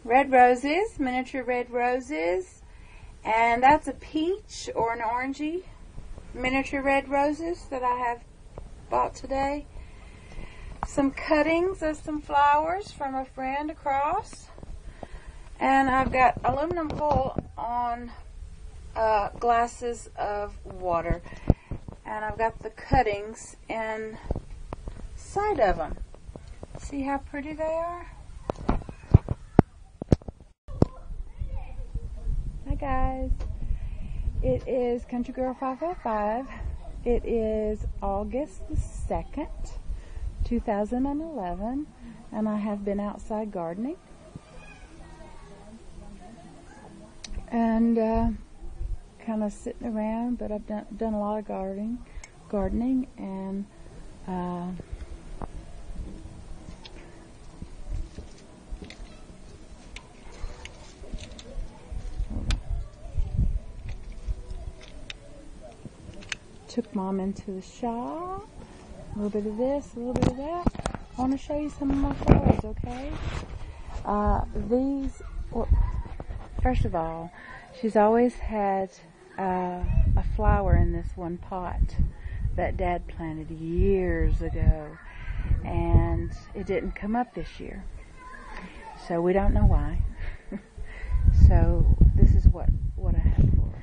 red roses, miniature red roses, and that's a peach or an orangey miniature red roses that I have bought today. Some cuttings of some flowers from a friend across, and I've got aluminum foil on glasses of water, and I've got the cuttings inside of them. See how pretty they are? Hi guys, it is Ctrygirl555. It is August the 2nd, 2011, and I have been outside gardening and kind of sitting around, but I've done a lot of gardening and took Mom into the shop. A little bit of this, a little bit of that. I want to show you some of my flowers, okay? First of all, she's always had a flower in this one pot that Dad planted years ago, and it didn't come up this year. So we don't know why. So this is what I have for her.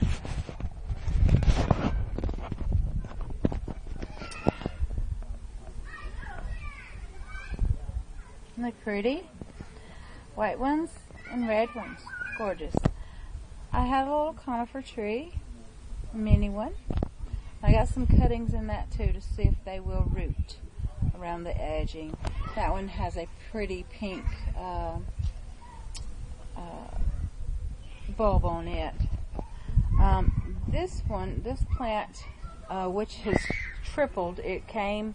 Look pretty. White ones and red ones. Gorgeous. I have a little conifer tree. A mini one. I got some cuttings in that too to see if they will root around the edging. That one has a pretty pink bulb on it. This plant, which has tripled, it came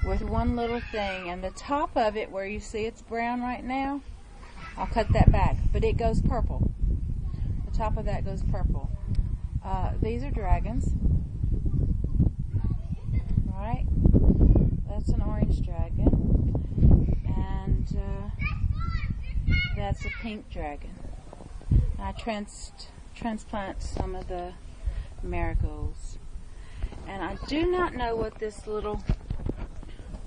with one little thing, and the top of it where you see it's brown right now, I'll cut that back, but it goes purple. The top of that goes purple. These are dragons, right? That's an orange dragon, and that's a pink dragon. I transplant some of the marigolds, and I do not know what this little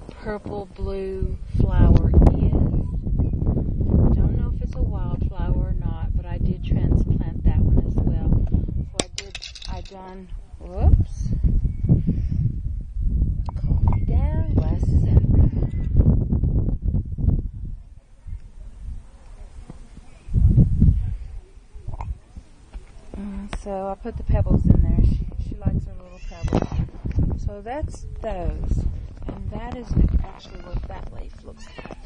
purple blue flower is. I don't know if it's a wildflower or not, but I did transplant that one as well. Whoops. Coffee down, glasses up. So I put the pebbles in there. She likes her little pebbles. So that's those. And that is actually what that leaf looks like.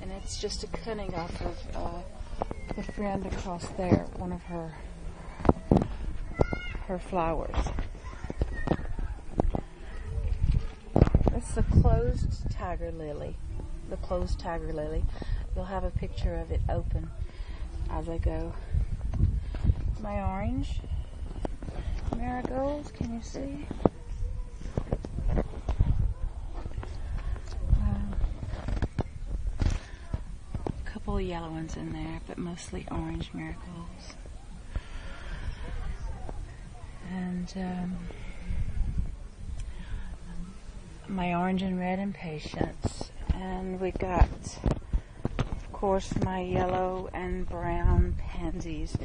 And it's just a cutting off of the friend across there, one of her flowers. It's the closed tiger lily. The closed tiger lily. You'll have a picture of it open as I go. My orange marigolds, can you see? Couple yellow ones in there, but mostly orange marigolds. And my orange and red impatiens. And we got, of course, my yellow and brown pansies.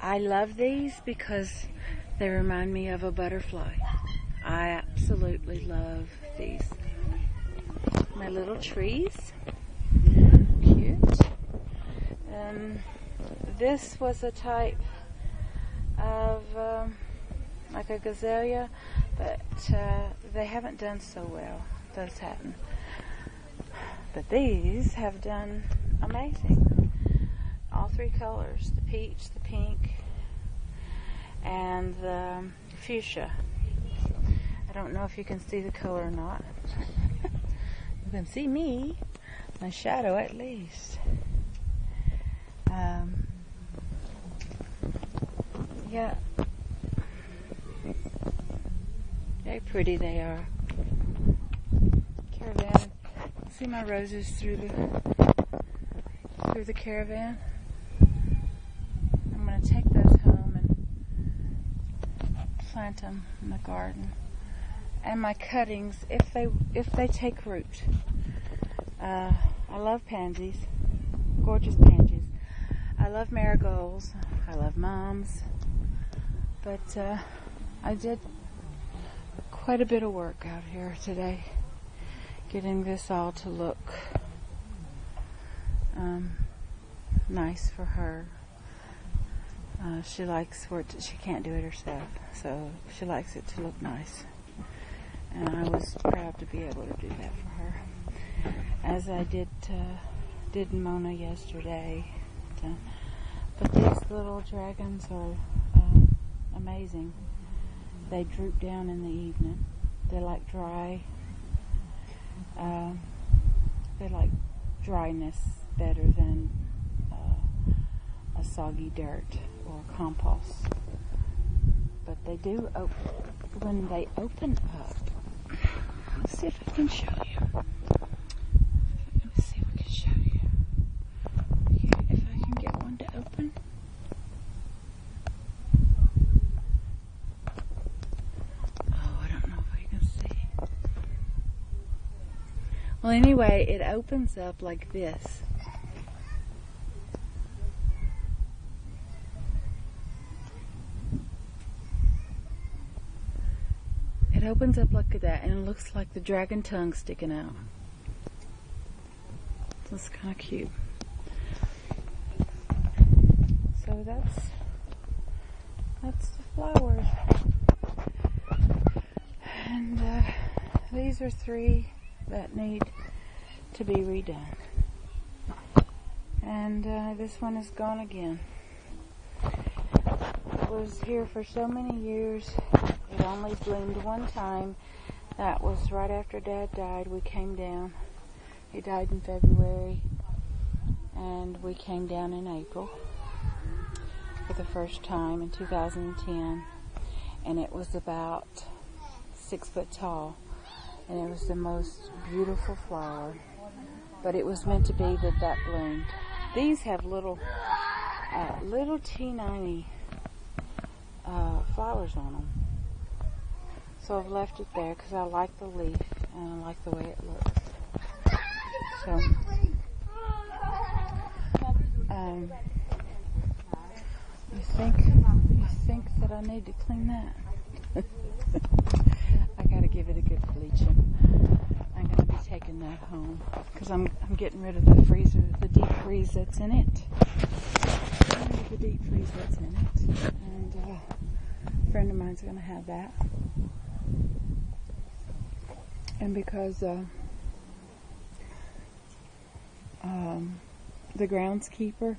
I love these because they remind me of a butterfly. I absolutely love these. My little trees. This was a type of like a gazelle, but they haven't done so well. Those haven't. But these have done amazing. All three colors, the peach, the pink, and the fuchsia. I don't know if you can see the color or not. You can see me, my shadow at least. Yeah, very pretty they are. Caravan, see my roses through the through the caravan. I'm going to take those home and plant them in the garden. And my cuttings, if they take root. I love pansies, gorgeous pansies. I love marigolds. I love mums. But I did quite a bit of work out here today, getting this all to look nice for her. She likes for it to, she can't do it herself, so she likes it to look nice. And I was proud to be able to do that for her, as I did Mona yesterday. But these little dragons are amazing. They droop down in the evening. They like they like dryness better than a soggy dirt or compost. But they do when they open up. Let's see if I can show you. Let me see if I can show you. Here, if I can get one to open. Oh, I don't know if I can see. Well, anyway, it opens up like this. It opens up like that, and it looks like the dragon tongue sticking out. So it's kind of cute. So that's the flowers. And these are 3 that need to be redone. And this one is gone again. It was here for so many years. It only bloomed one time. That was right after Dad died. We came down. He died in February, and we came down in April for the first time in 2010. And it was about 6 foot tall, and it was the most beautiful flower. But it was meant to be that bloomed. These have little teeny flowers on them. So I've left it there because I like the leaf and I like the way it looks. So, you think that I need to clean that? I got to give it a good bleaching. I'm going to be taking that home because I'm getting rid of the freezer, the deep freeze that's in it. The deep freeze that's in it, and a friend of mine's going to have that. And because the groundskeeper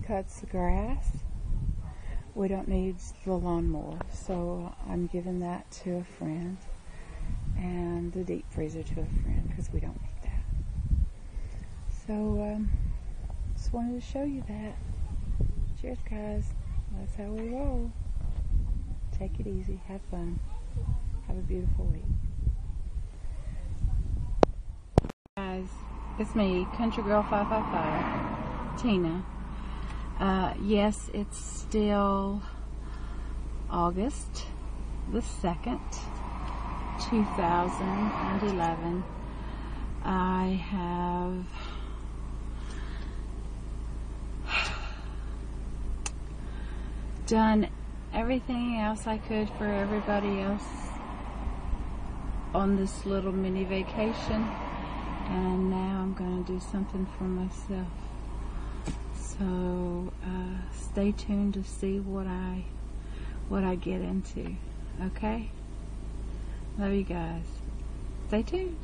cuts the grass, we don't need the lawnmower, so I'm giving that to a friend, and the deep freezer to a friend because we don't need that. So just wanted to show you that. Cheers, guys. That's how we roll. Take it easy. Have fun. Have a beautiful week. Guys, it's me, Ctrygirl555, Tina. Yes, it's still August the 2nd, 2011. I have done everything else I could for everybody else on this little mini vacation, and now I'm going to do something for myself. So stay tuned to see what I get into. Okay? Love you guys. Stay tuned.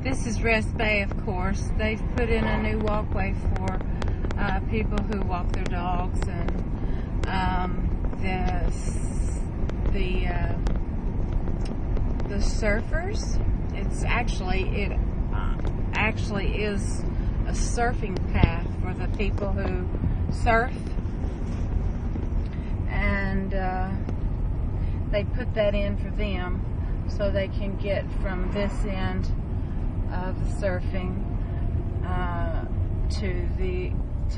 This is Rest Bay, of course. They've put in a new walkway for people who walk their dogs, and the surfers. It actually is a surfing path for the people who surf. and they put that in for them so they can get from this end of the surfing to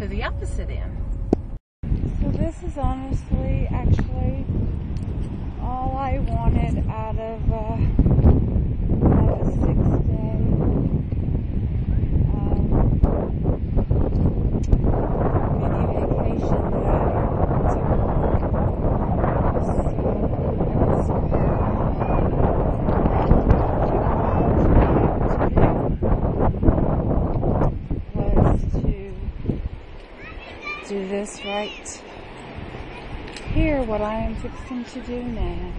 the opposite end. So this is honestly actually all I wanted out of a 6-day mini vacation that I took do this right here, what I am fixing to do now.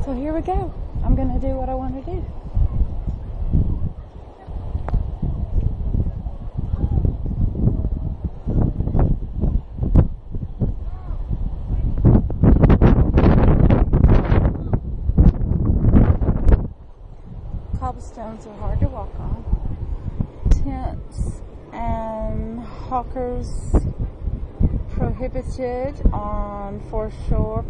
So here we go. I'm going to do what I want to do. Cobblestones are hard to walk on. Tents and hawkers prohibited on foreshore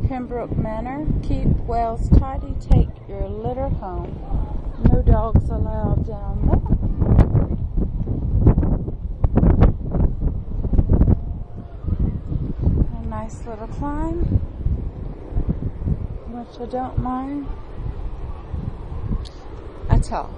Pembroke Manor. Keep wells tidy. Take your litter home. No dogs allowed down there. A nice little climb, which I don't mind at all.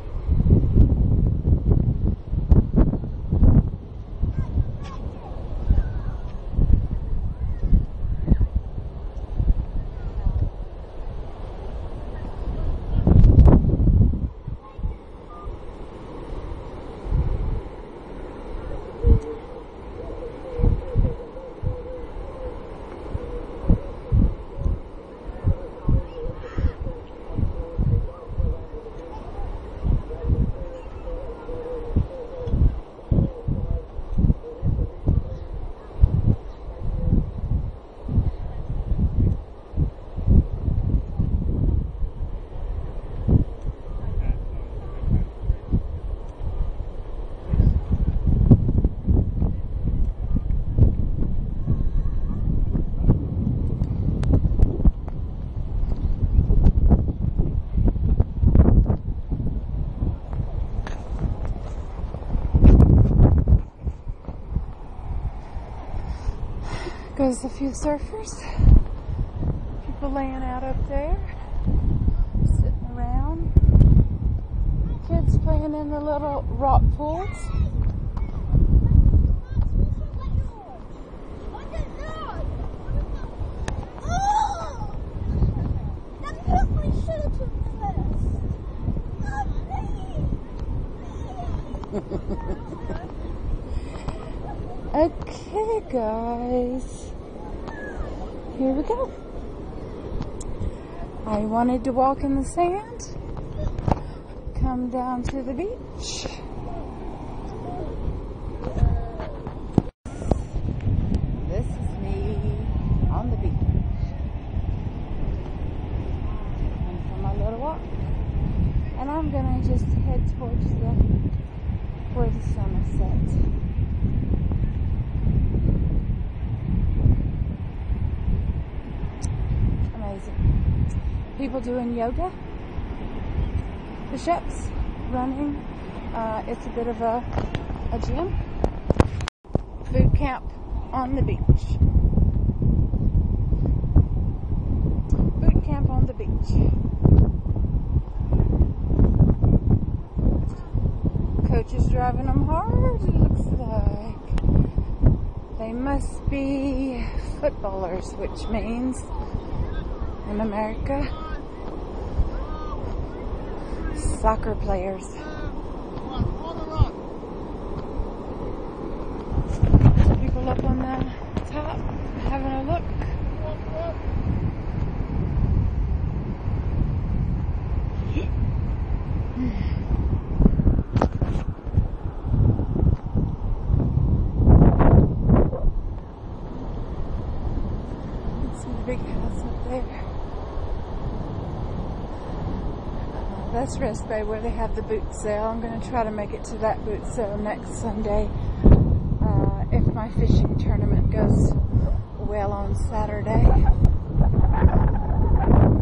Goes a few surfers, people laying out up there, sitting around, kids playing in the little rock pools. Okay, guys, here we go. I wanted to walk in the sand, come down to the beach. This is me on the beach. And for my little walk. And I'm gonna just head towards where the sun is set. People doing yoga, push-ups, running. It's a bit of a gym. Boot camp on the beach. Boot camp on the beach. Coach is driving them hard, it looks like. They must be footballers, which means in America, soccer players. People up on the top having a look. Big house up there. That's Rest Bay where they have the boot sale. I'm going to try to make it to that boot sale next Sunday if my fishing tournament goes well on Saturday.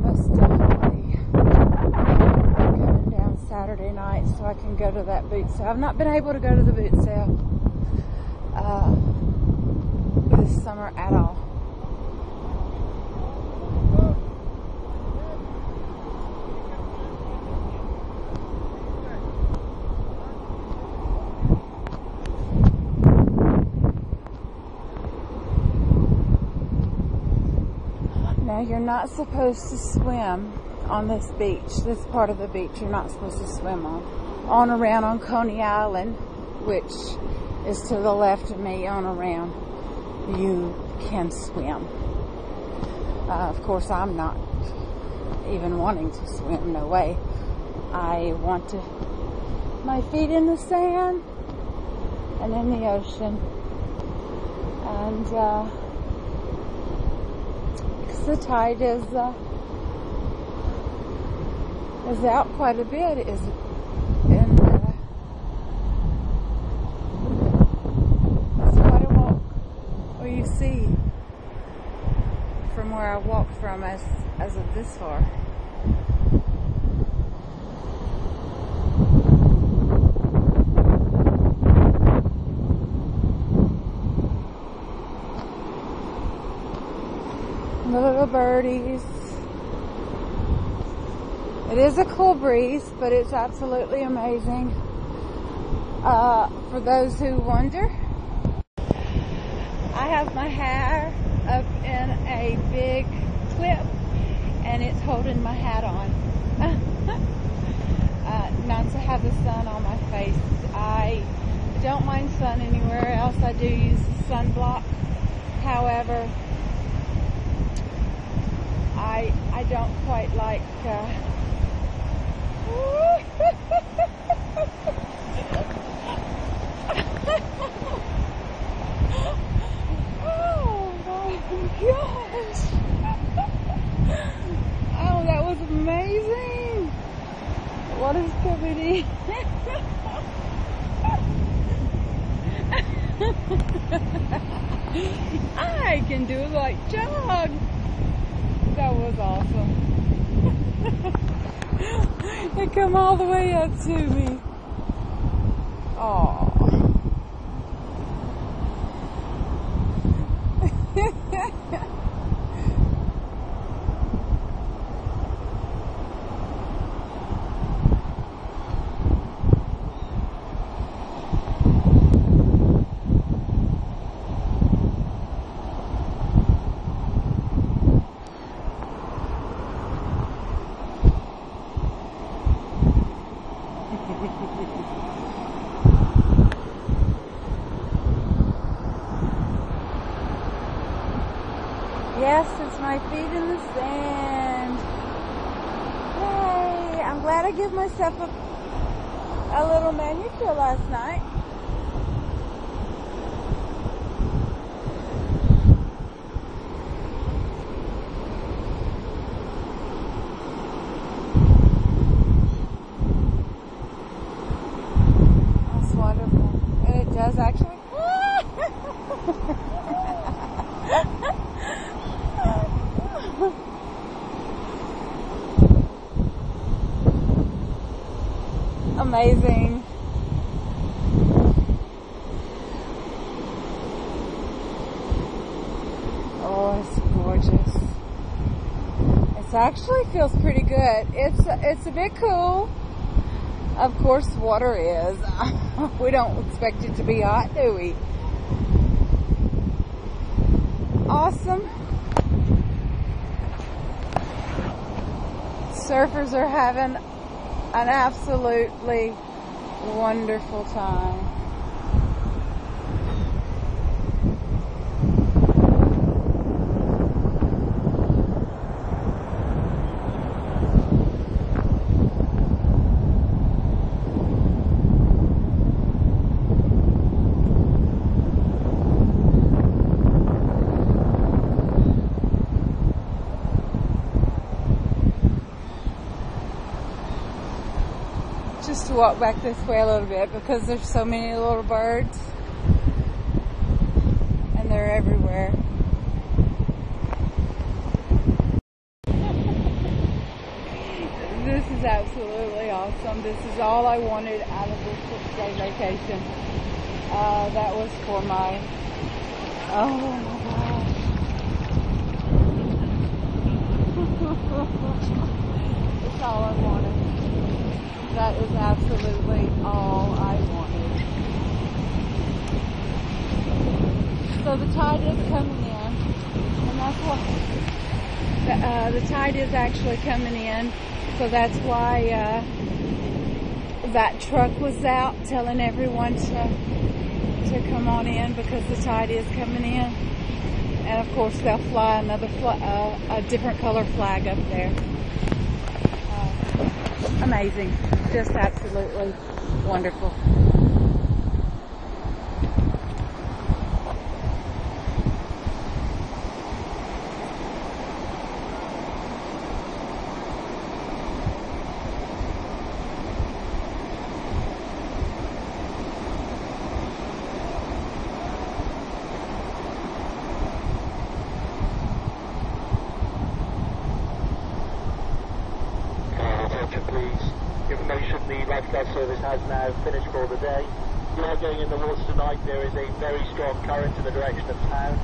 Most definitely coming down Saturday night so I can go to that boot sale. I've not been able to go to the boot sale this summer at all. Now, you're not supposed to swim on this beach. This part of the beach you're not supposed to swim on. On around on Coney Island, which is to the left of me, on around, you can swim. Of course, I'm not even wanting to swim, no way. I want to my feet in the sand and in the ocean. And the tide is out quite a bit. Is in it's quite a walk. Well, you see from where I walked from as of this far. The little birdies. It is a cool breeze, but it's absolutely amazing. For those who wonder, I have my hair up in a big clip and it's holding my hat on. Not to have the sun on my face. I don't mind sun anywhere else. I do use sunblock. However, I don't quite like oh my gosh. Oh, that was amazing. What is coming? I can do it like jog. That was awesome. It come all the way up to me. Aww. Yes, it's my feet in the sand. Yay! I'm glad I gave myself a little manicure last night. That's wonderful. And it does actually. Amazing. Oh, it's gorgeous. It actually feels pretty good. It's a bit cool. Of course, water is. We don't expect it to be hot, do we? Awesome. Surfers are having an absolutely wonderful time. Just to walk back this way a little bit because there's so many little birds and they're everywhere. This is absolutely awesome. This is all I wanted out of this 6-day vacation. That was for my, oh my gosh. It's all I wanted. That is absolutely all I wanted. So the tide is coming in, and that's what the tide is actually coming in. So that's why that truck was out telling everyone to come on in, because the tide is coming in. And of course they'll fly another a different color flag up there. Amazing. Just absolutely wonderful. Information, the lifeguard service has now finished for the day. You are going in the water tonight. There is a very strong current in the direction of town.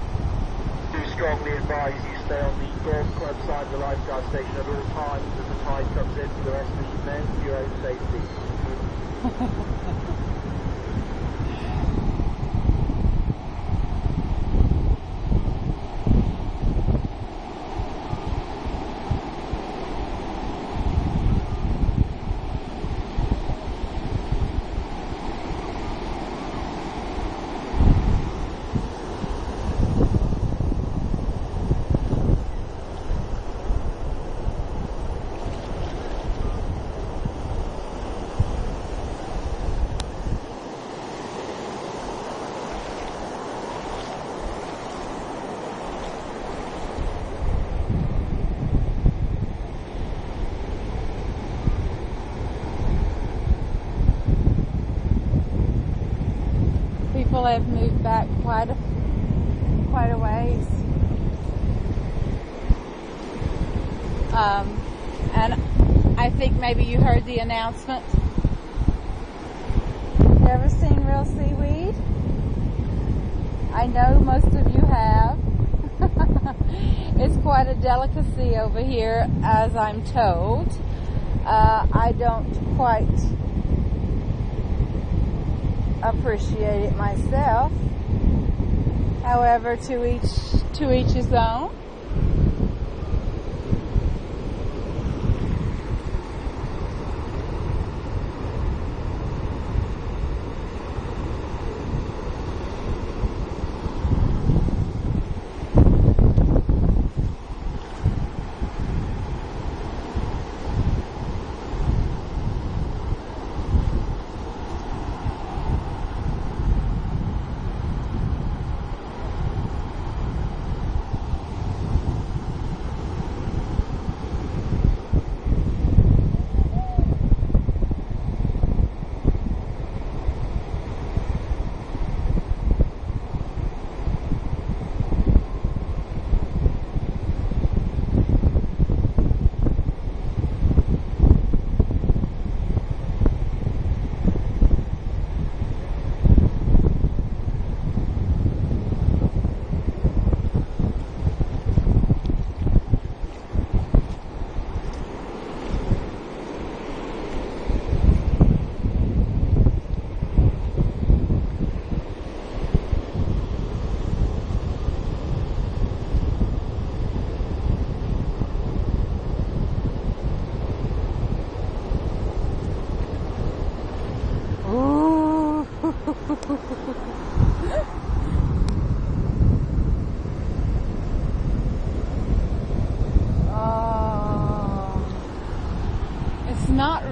Do strongly advise you stay on the golf club side of the lifeguard station at all times as the tide comes in for the rest of the evening for your own safety. People have moved back quite a ways. And I think maybe you heard the announcement. You ever seen real seaweed? I know most of you have. It's quite a delicacy over here, as I'm told. I don't quite appreciate it myself. However, to each his own.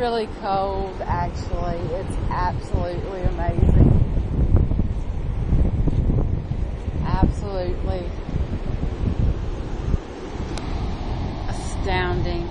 really cold, actually. It's absolutely amazing. Absolutely astounding.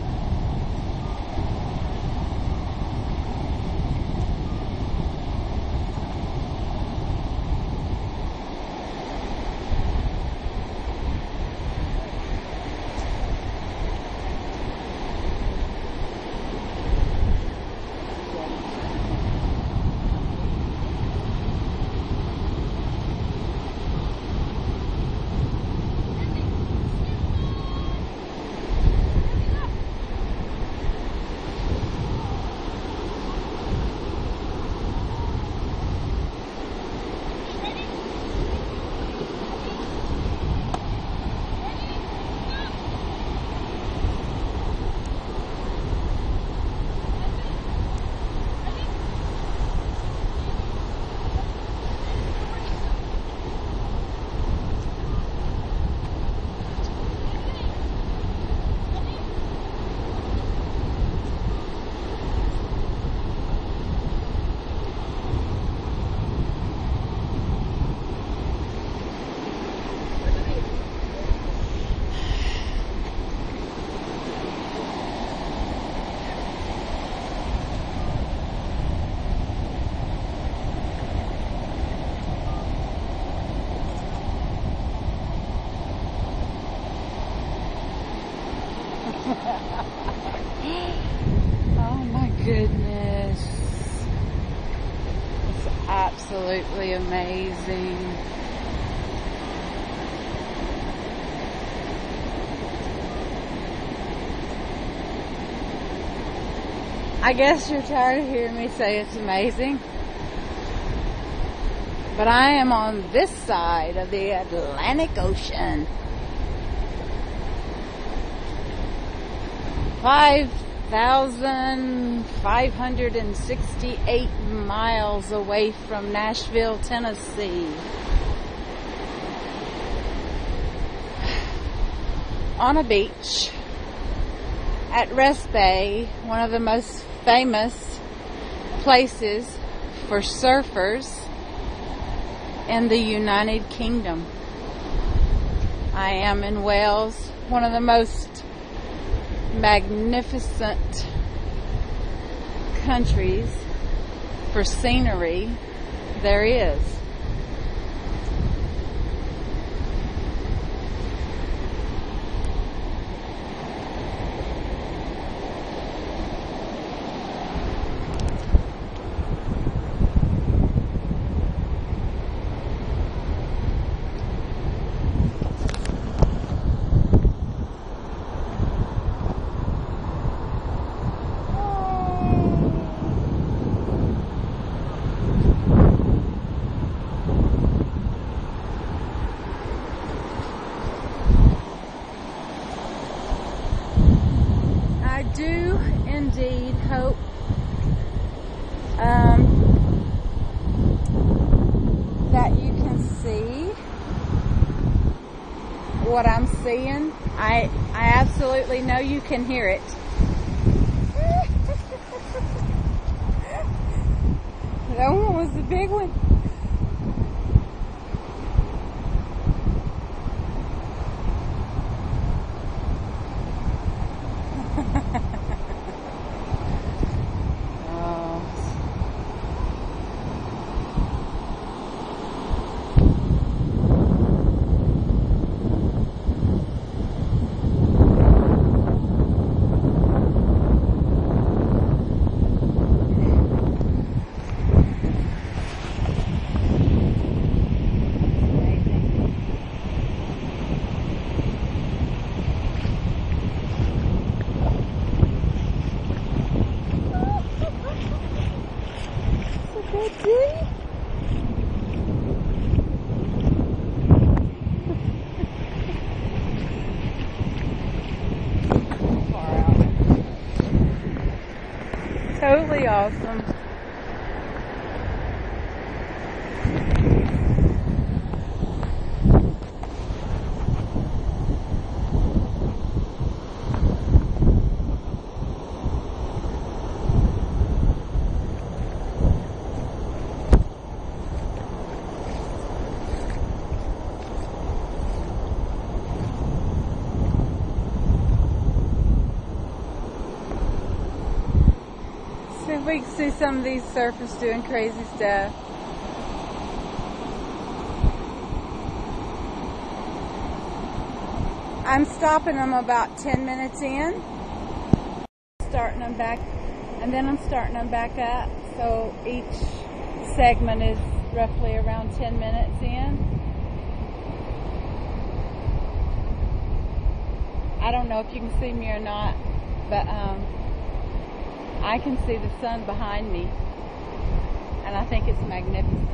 Oh my goodness. It's absolutely amazing. I guess you're tired of hearing me say it's amazing. But I am on this side of the Atlantic Ocean. 5,568 miles away from Nashville, Tennessee. On a beach at Rest Bay, one of the most famous places for surfers in the United Kingdom. I am in Wales, one of the most magnificent countries for scenery there is. I do indeed hope that you can see what I'm seeing. I absolutely know you can hear it. That one was the big one. Totally awesome. if we can see some of these surfers doing crazy stuff. I'm stopping them about 10 minutes in, starting them back, and then I'm starting them back up. So each segment is roughly around 10 minutes in. I don't know if you can see me or not, but I can see the sun behind me, and I think it's magnificent.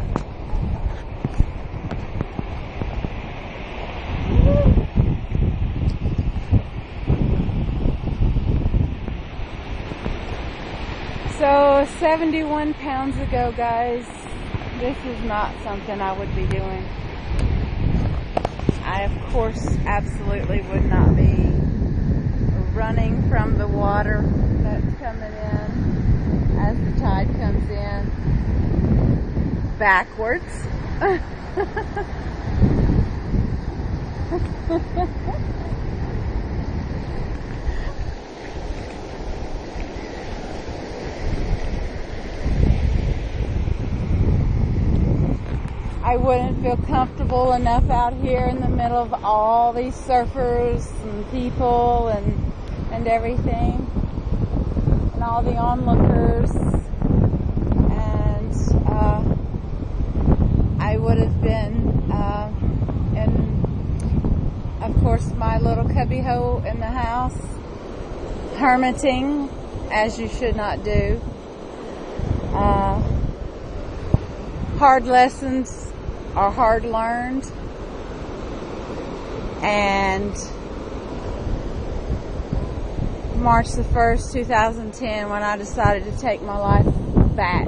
So 71 pounds ago, guys, this is not something I would be doing. I, of course, absolutely would not be running from the water that's coming in as the tide comes in backwards. I wouldn't feel comfortable enough out here in the middle of all these surfers and people and everything, and all the onlookers, and I would have been in, of course, my little cubbyhole in the house, hermiting, as you should not do. Hard lessons are hard learned, and March the 1st, 2010, when I decided to take my life back,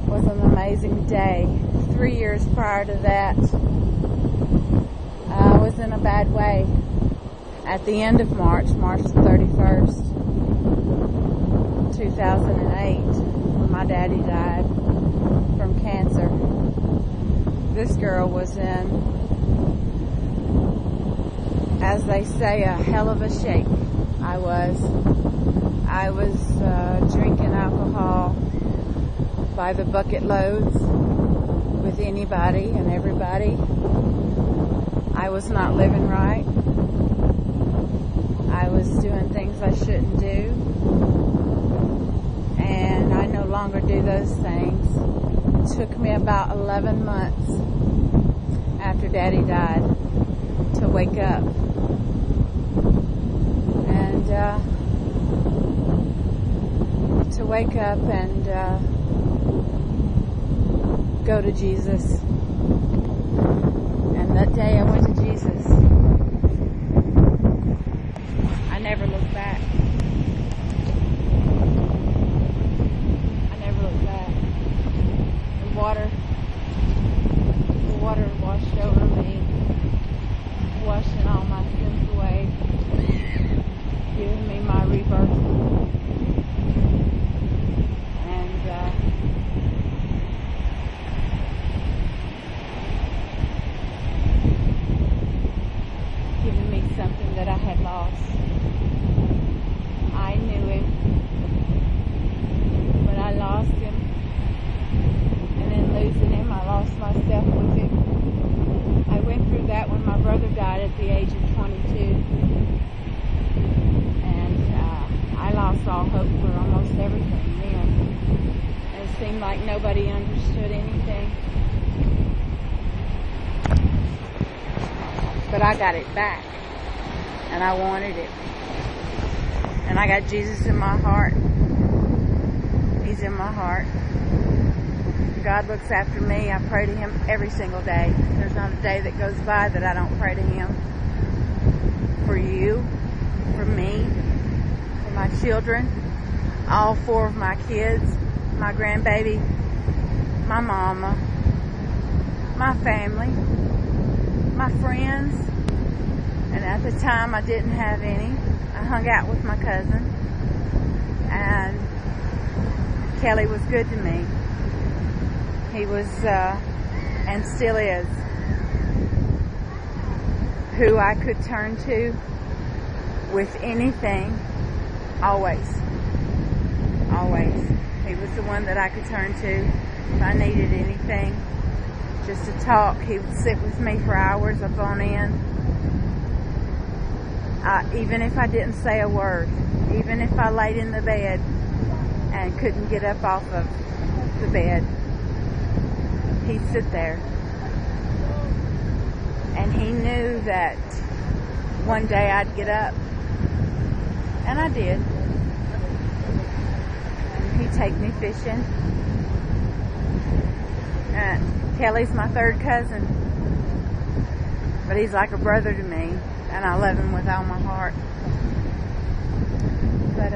was an amazing day. 3 years prior to that, I was in a bad way. At the end of March the 31st, 2008, when my daddy died from cancer. This girl was in, as they say, a hell of a shape. I was drinking alcohol by the bucket loads with anybody and everybody. I was not living right. I was doing things I shouldn't do, and I no longer do those things. It took me about 11 months after Daddy died to wake up, and go to Jesus. And that day I went to Jesus, I never looked back. I never looked back. The water washed over me, washing all my sins away, giving me my rebirth. And giving me something that I had lost. I knew him, but I lost him, and in losing him, I lost myself with him. I went through that when my brother died at the age of 22, and I lost all hope for almost everything then. It seemed like nobody understood anything, but I got it back, and I wanted it. And I got Jesus in my heart. He's in my heart. God looks after me. I pray to Him every single day. There's not a day that goes by that I don't pray to Him. For you, for me, for my children, all 4 of my kids, my grandbaby, my mama, my family, my friends. And at the time I didn't have any. I hung out with my cousin, and Kelly was good to me. He was, and still is, who I could turn to with anything, always. Always. He was the one that I could turn to if I needed anything. Just to talk. He would sit with me for hours up on end. Even if I didn't say a word. Even if I laid in the bed and couldn't get up off of the bed. He'd sit there. And he knew that one day I'd get up. And I did. And he'd take me fishing. Kelly's my third cousin. But he's like a brother to me. And I love him with all my heart. But,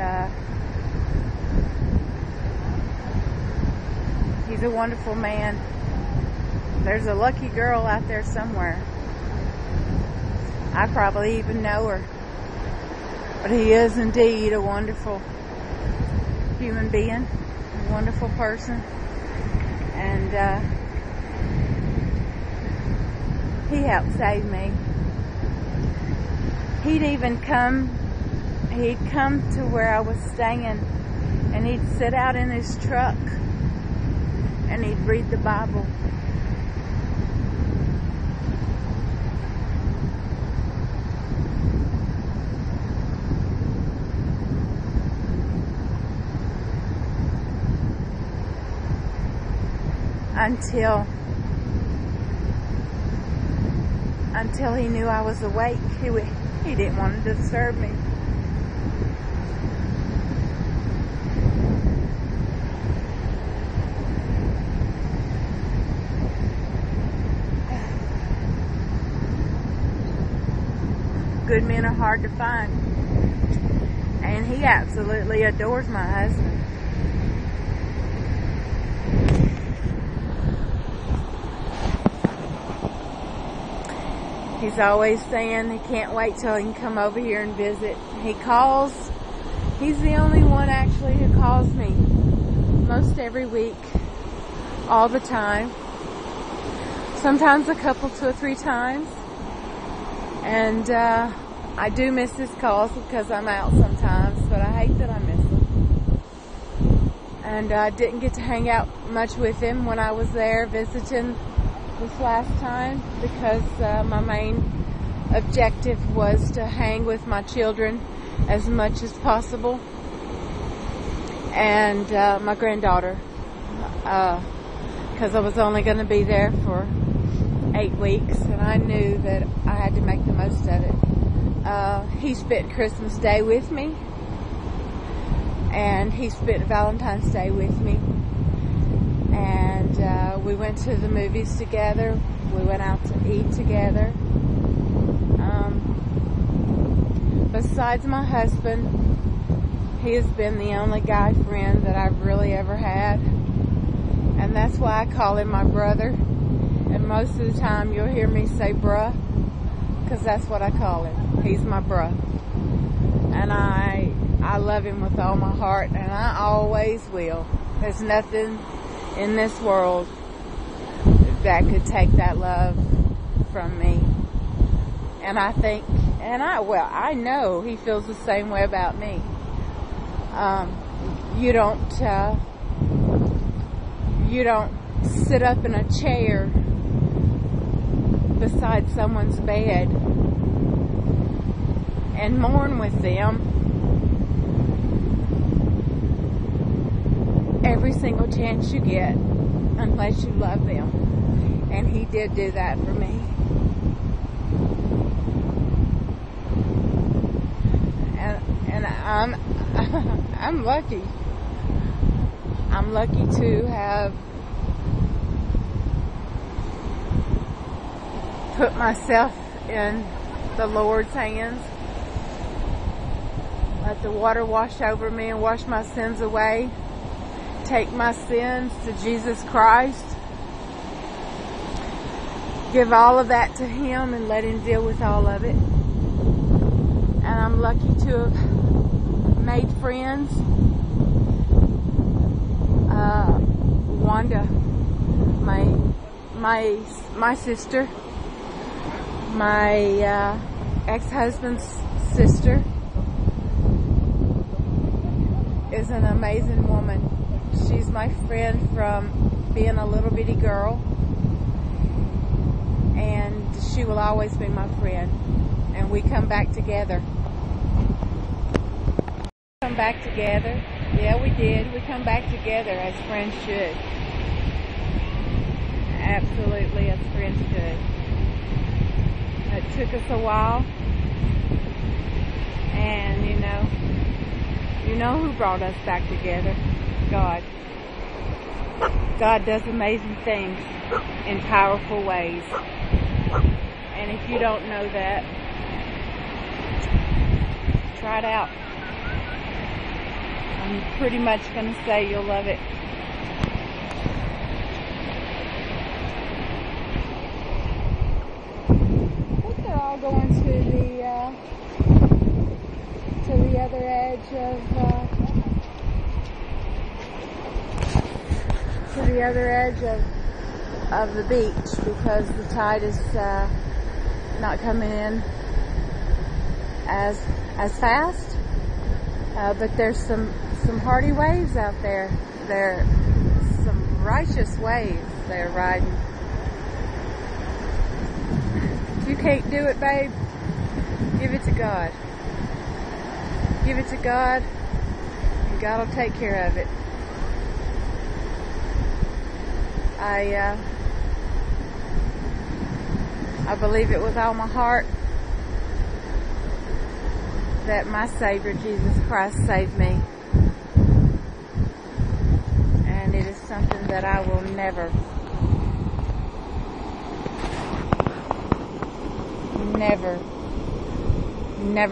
he's a wonderful man. There's a lucky girl out there somewhere. I probably even know her. But he is indeed a wonderful human being. A wonderful person. And he helped save me. He'd come to where I was staying, and he'd sit out in his truck and he'd read the Bible. Until he knew I was awake. He didn't want to disturb me. Good men are hard to find. And he absolutely adores my husband. He's always saying he can't wait till he can come over here and visit. He calls. He's the only one actually who calls me most every week, all the time. Sometimes a couple, 2 or 3 times. And I do miss his calls because I'm out sometimes, but I hate that I miss them. And I didn't get to hang out much with him when I was there visiting this last time because my main objective was to hang with my children as much as possible and my granddaughter because I was only going to be there for 8 weeks and I knew that I had to make the most of it. He spent Christmas Day with me and he spent Valentine's Day with me. And we went to the movies together. We went out to eat together. Besides my husband, he has been the only guy friend that I've really ever had. And that's why I call him my brother. And most of the time you'll hear me say bruh, because that's what I call him. He's my bruh. And I love him with all my heart, and I always will. There's nothing in this world that could take that love from me. And I know he feels the same way about me. You don't sit up in a chair beside someone's bed and mourn with them every single chance you get unless you love them. And he did do that for me. And I'm lucky. I'm lucky to have put myself in the Lord's hands. Let the water wash over me and wash my sins away. Take my sins to Jesus Christ. Give all of that to Him and let Him deal with all of it. And I'm lucky to have made friends. Wanda, my sister, my ex-husband's sister, is an amazing woman. She's my friend from being a little bitty girl, and she will always be my friend. And we come back together. Come back together. Yeah, we did. We come back together as friends should. Absolutely, as friends should. It took us a while, and you know who brought us back together? God. God does amazing things in powerful ways. And if you don't know that, try it out. I'm pretty much going to say you'll love it. I think they're all going to the other edge of the beach, because the tide is not coming in as fast. But there's some hardy waves out there. There are some righteous waves they're riding. If you can't do it, babe, give it to God. Give it to God, and God will take care of it. I believe it with all my heart that my Savior, Jesus Christ, saved me. And it is something that I will never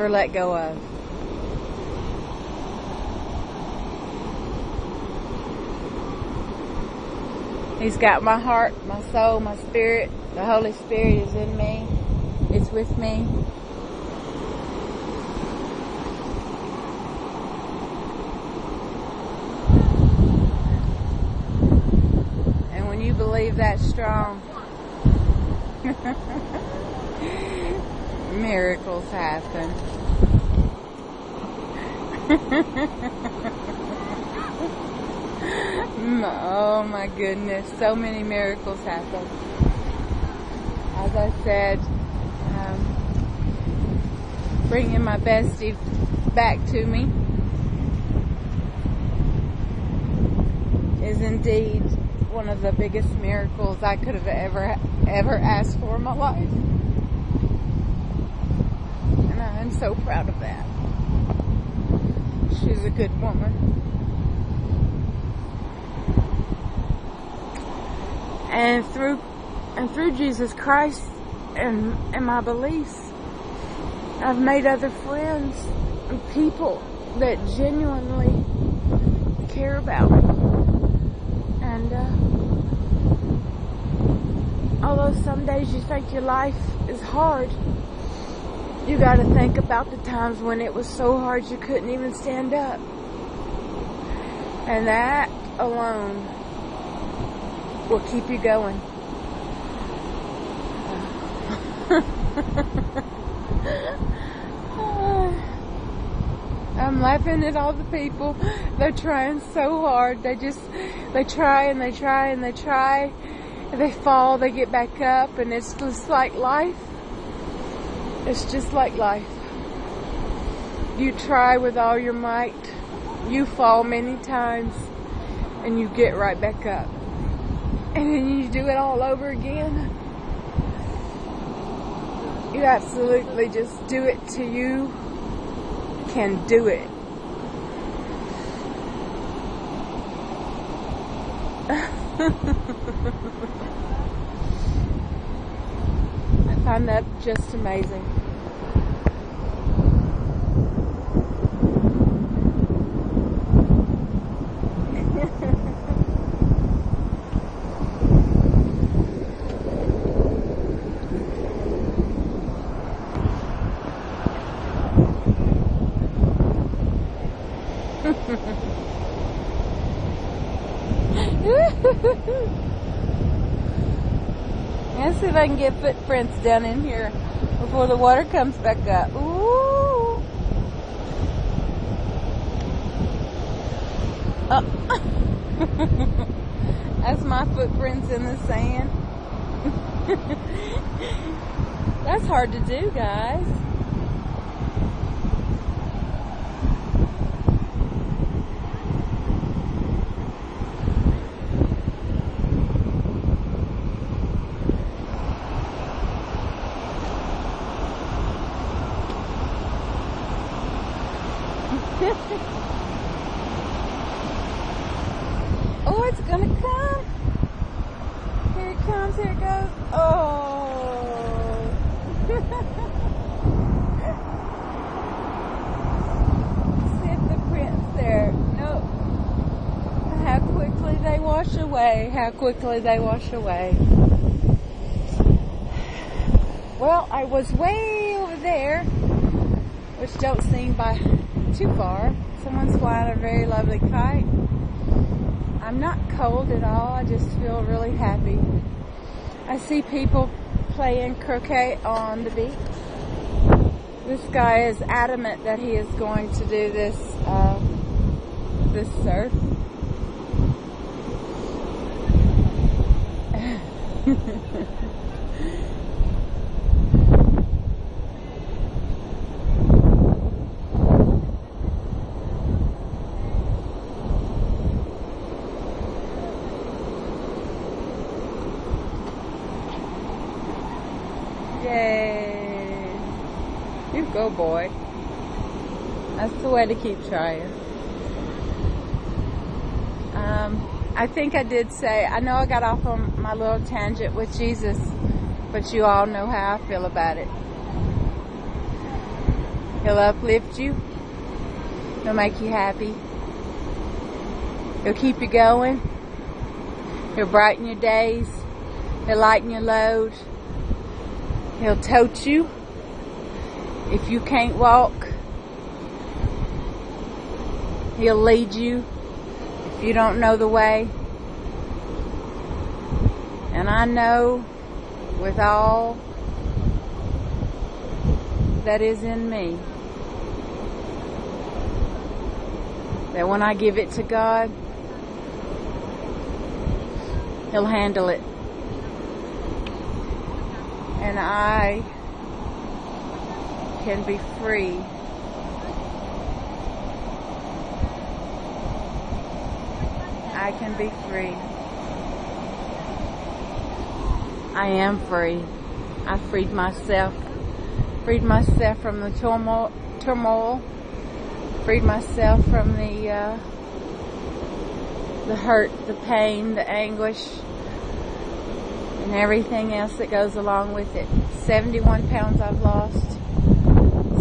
let go of. He's got my heart, my soul, my spirit. The Holy Spirit is in me. It's with me. And when you believe that strong, miracles happen. Oh my goodness, so many miracles happen. As I said, bringing my bestie back to me is indeed one of the biggest miracles I could have ever asked for in my life. And I'm so proud of that. She's a good woman. And through Jesus Christ and my beliefs, I've made other friends and people that genuinely care about me. And although some days you think your life is hard, you got to think about the times when it was so hard you couldn't even stand up. And that alone will keep you going. I'm laughing at all the people. They're trying so hard. They try and they try and they try. They fall, they get back up, and it's just like life. It's just like life. You try with all your might. You fall many times, and you get right back up. And then you do it all over again. You absolutely just do it till you can do it. I find that just amazing. Let's see if I can get footprints down in here before the water comes back up. Ooh. That's my footprints in the sand. That's hard to do, guys. Oh, it's gonna come. Here it comes, here it goes. Oh. See if the print's there. Nope. How quickly they wash away. How quickly they wash away. Well, I was way over there, which don't seem by too far. Someone's flying a very lovely kite. I'm not cold at all. I just feel really happy. I see people playing croquet on the beach. This guy is adamant that he is going to do this surf. Yay! You go, boy. That's the way to keep trying. I think I did say, I know I got off on my little tangent with Jesus, but you all know how I feel about it. He'll uplift you. He'll make you happy. He'll keep you going. He'll brighten your days. He'll lighten your load. He'll tote you if you can't walk. He'll lead you if you don't know the way. And I know with all that is in me that when I give it to God, He'll handle it. And I can be free. I can be free. I am free. I freed myself. Freed myself from the turmoil. Freed myself from the hurt, the pain, the anguish, and everything else that goes along with it. 71 pounds I've lost.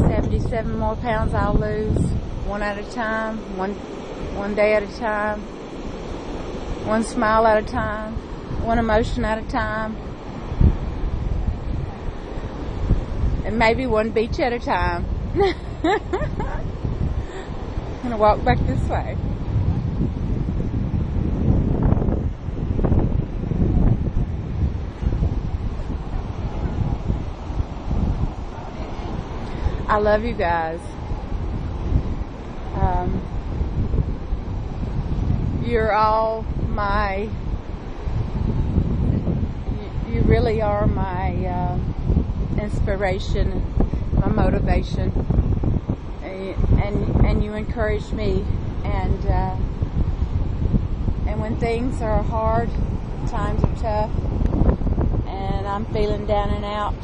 77 more pounds I'll lose. One at a time. One day at a time. One smile at a time. One emotion at a time. And maybe one beach at a time. I'm gonna walk back this way. I love you guys. You're all my, you really are my inspiration, my motivation, and you encourage me, and when things are hard, times are tough, and I'm feeling down and out,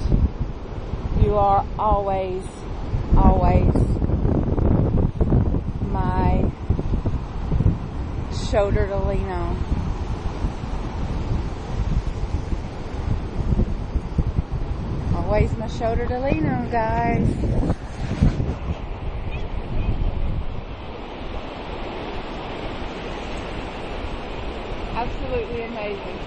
you are always my shoulder to lean on. Always my shoulder to lean on, guys. Absolutely amazing.